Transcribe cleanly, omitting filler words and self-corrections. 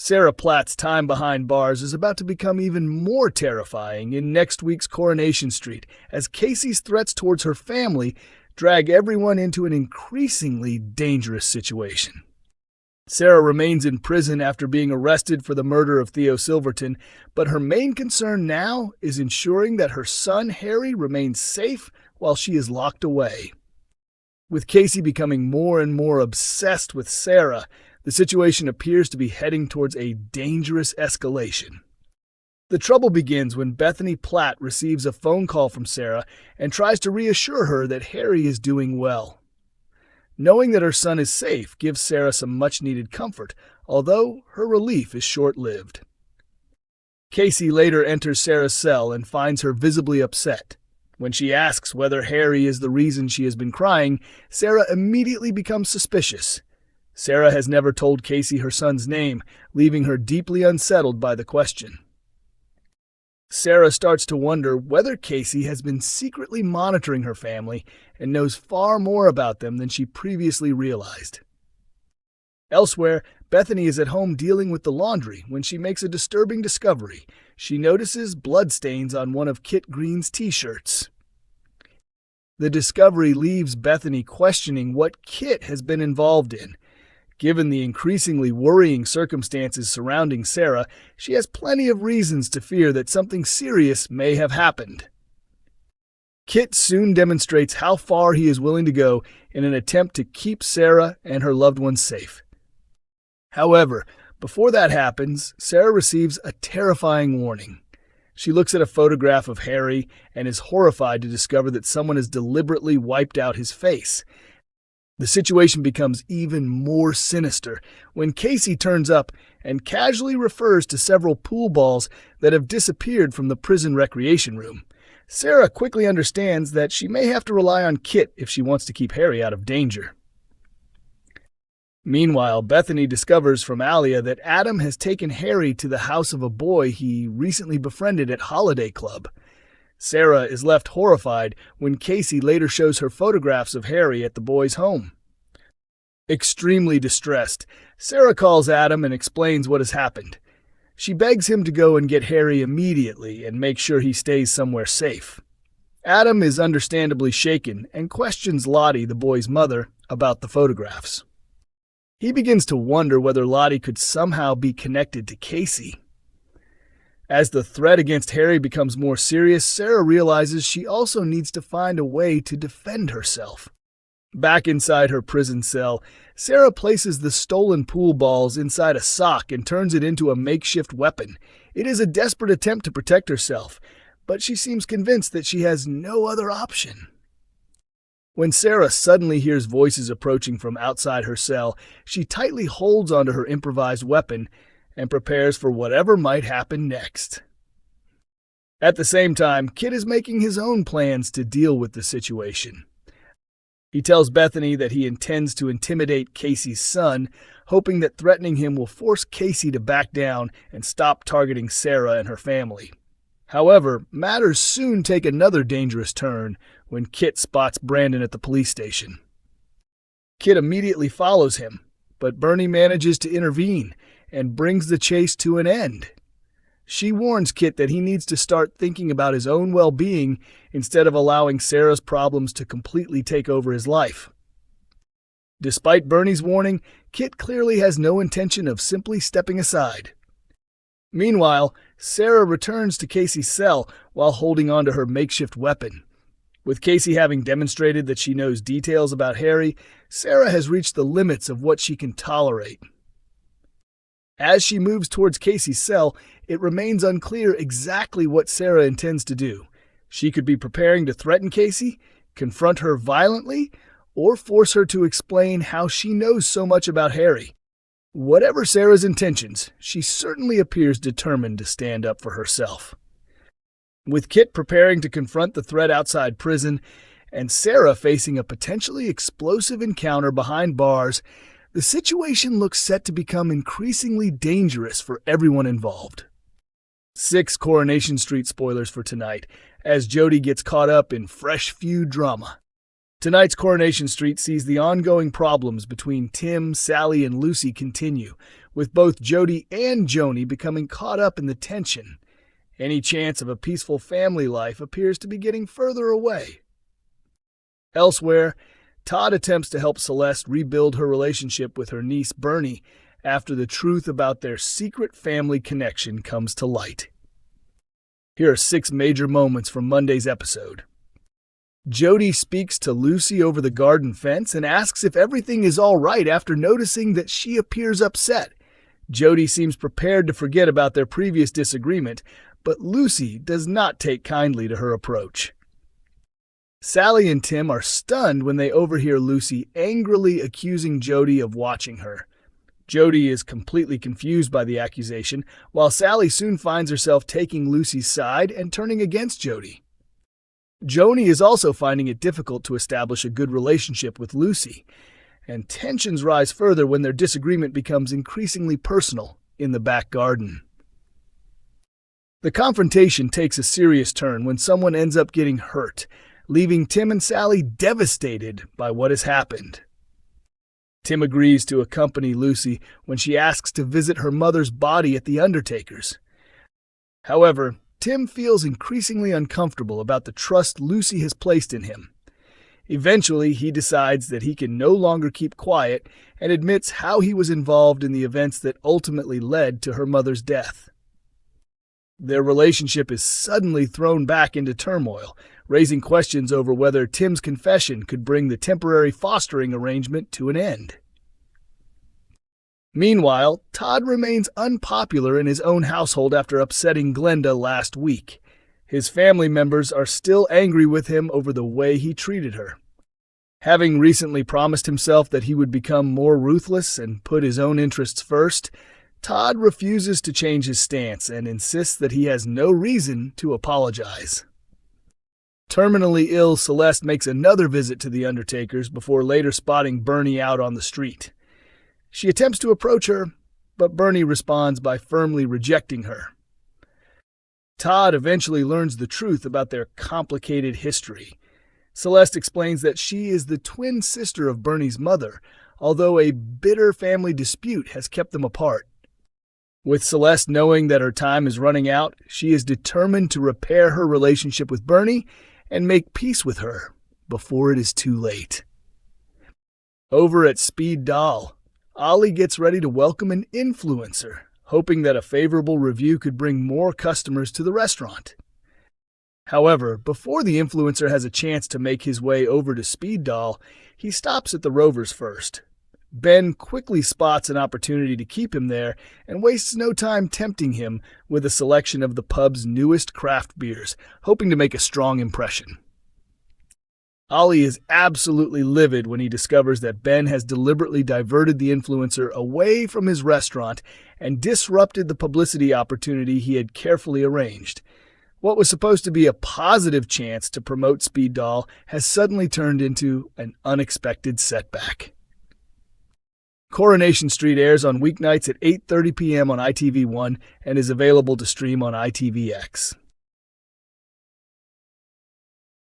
Sarah Platt's time behind bars is about to become even more terrifying in next week's Coronation Street, as Kacey's threats towards her family drag everyone into an increasingly dangerous situation. Sarah remains in prison after being arrested for the murder of Theo Silverton, but her main concern now is ensuring that her son Harry remains safe while she is locked away. With Kacey becoming more and more obsessed with Sarah, the situation appears to be heading towards a dangerous escalation. The trouble begins when Bethany Platt receives a phone call from Sarah and tries to reassure her that Harry is doing well. Knowing that her son is safe gives Sarah some much-needed comfort, although her relief is short-lived. Kacey later enters Sarah's cell and finds her visibly upset. When she asks whether Harry is the reason she has been crying, Sarah immediately becomes suspicious. Sarah has never told Kacey her son's name, leaving her deeply unsettled by the question. Sarah starts to wonder whether Kacey has been secretly monitoring her family and knows far more about them than she previously realized. Elsewhere, Bethany is at home dealing with the laundry when she makes a disturbing discovery. She notices bloodstains on one of Kit Green's t-shirts. The discovery leaves Bethany questioning what Kit has been involved in. Given the increasingly worrying circumstances surrounding Sarah, she has plenty of reasons to fear that something serious may have happened. Kit soon demonstrates how far he is willing to go in an attempt to keep Sarah and her loved ones safe. However, before that happens, Sarah receives a terrifying warning. She looks at a photograph of Harry and is horrified to discover that someone has deliberately wiped out his face. The situation becomes even more sinister when Kacey turns up and casually refers to several pool balls that have disappeared from the prison recreation room. Sarah quickly understands that she may have to rely on Kit if she wants to keep Harry out of danger. Meanwhile, Bethany discovers from Alia that Adam has taken Harry to the house of a boy he recently befriended at Holiday Club. Sarah is left horrified when Kacey later shows her photographs of Harry at the boy's home. Extremely distressed, Sarah calls Adam and explains what has happened. She begs him to go and get Harry immediately and make sure he stays somewhere safe. Adam is understandably shaken and questions Lottie, the boy's mother, about the photographs. He begins to wonder whether Lottie could somehow be connected to Kacey. As the threat against Harry becomes more serious, Sarah realizes she also needs to find a way to defend herself. Back inside her prison cell, Sarah places the stolen pool balls inside a sock and turns it into a makeshift weapon. It is a desperate attempt to protect herself, but she seems convinced that she has no other option. When Sarah suddenly hears voices approaching from outside her cell, she tightly holds onto her improvised weapon and prepares for whatever might happen next. At the same time, Kit is making his own plans to deal with the situation. He tells Bethany that he intends to intimidate Kacey's son, hoping that threatening him will force Kacey to back down and stop targeting Sarah and her family. However, matters soon take another dangerous turn when Kit spots Brandon at the police station. Kit immediately follows him, but Bernie manages to intervene and brings the chase to an end. She warns Kit that he needs to start thinking about his own well-being instead of allowing Sarah's problems to completely take over his life. Despite Bernie's warning, Kit clearly has no intention of simply stepping aside. Meanwhile, Sarah returns to Kacey's cell while holding onto her makeshift weapon. With Kacey having demonstrated that she knows details about Harry, Sarah has reached the limits of what she can tolerate. As she moves towards Kacey's cell, it remains unclear exactly what Sarah intends to do. She could be preparing to threaten Kacey, confront her violently, or force her to explain how she knows so much about Harry. Whatever Sarah's intentions, she certainly appears determined to stand up for herself. With Kit preparing to confront the threat outside prison, and Sarah facing a potentially explosive encounter behind bars, the situation looks set to become increasingly dangerous for everyone involved. 6 Coronation Street spoilers for tonight, as Jody gets caught up in fresh feud drama. Tonight's Coronation Street sees the ongoing problems between Tim, Sally, and Lucy continue, with both Jody and Joni becoming caught up in the tension. Any chance of a peaceful family life appears to be getting further away. Elsewhere, Todd attempts to help Celeste rebuild her relationship with her niece Bernie after the truth about their secret family connection comes to light. Here are 6 major moments from Monday's episode. Jody speaks to Lucy over the garden fence and asks if everything is all right after noticing that she appears upset. Jody seems prepared to forget about their previous disagreement, but Lucy does not take kindly to her approach. Sally and Tim are stunned when they overhear Lucy angrily accusing Jody of watching her. Jody is completely confused by the accusation, while Sally soon finds herself taking Lucy's side and turning against Jody. Joni is also finding it difficult to establish a good relationship with Lucy, and tensions rise further when their disagreement becomes increasingly personal in the back garden. The confrontation takes a serious turn when someone ends up getting hurt, leaving Tim and Sally devastated by what has happened. Tim agrees to accompany Lucy when she asks to visit her mother's body at the undertaker's. However, Tim feels increasingly uncomfortable about the trust Lucy has placed in him. Eventually, he decides that he can no longer keep quiet and admits how he was involved in the events that ultimately led to her mother's death. Their relationship is suddenly thrown back into turmoil, raising questions over whether Tim's confession could bring the temporary fostering arrangement to an end. Meanwhile, Todd remains unpopular in his own household after upsetting Glenda last week. His family members are still angry with him over the way he treated her. Having recently promised himself that he would become more ruthless and put his own interests first, Todd refuses to change his stance and insists that he has no reason to apologize. Terminally ill Celeste makes another visit to the undertaker's before later spotting Bernie out on the street. She attempts to approach her, but Bernie responds by firmly rejecting her. Todd eventually learns the truth about their complicated history. Celeste explains that she is the twin sister of Bernie's mother, although a bitter family dispute has kept them apart. With Celeste knowing that her time is running out, she is determined to repair her relationship with Bernie and make peace with her before it is too late. Over at Speed Doll, Ollie gets ready to welcome an influencer, hoping that a favorable review could bring more customers to the restaurant. However, before the influencer has a chance to make his way over to Speed Doll, he stops at the Rovers first. Ben quickly spots an opportunity to keep him there and wastes no time tempting him with a selection of the pub's newest craft beers, hoping to make a strong impression. Ollie is absolutely livid when he discovers that Ben has deliberately diverted the influencer away from his restaurant and disrupted the publicity opportunity he had carefully arranged. What was supposed to be a positive chance to promote Speed Doll has suddenly turned into an unexpected setback. Coronation Street airs on weeknights at 8:30 p.m. on ITV1 and is available to stream on ITVX.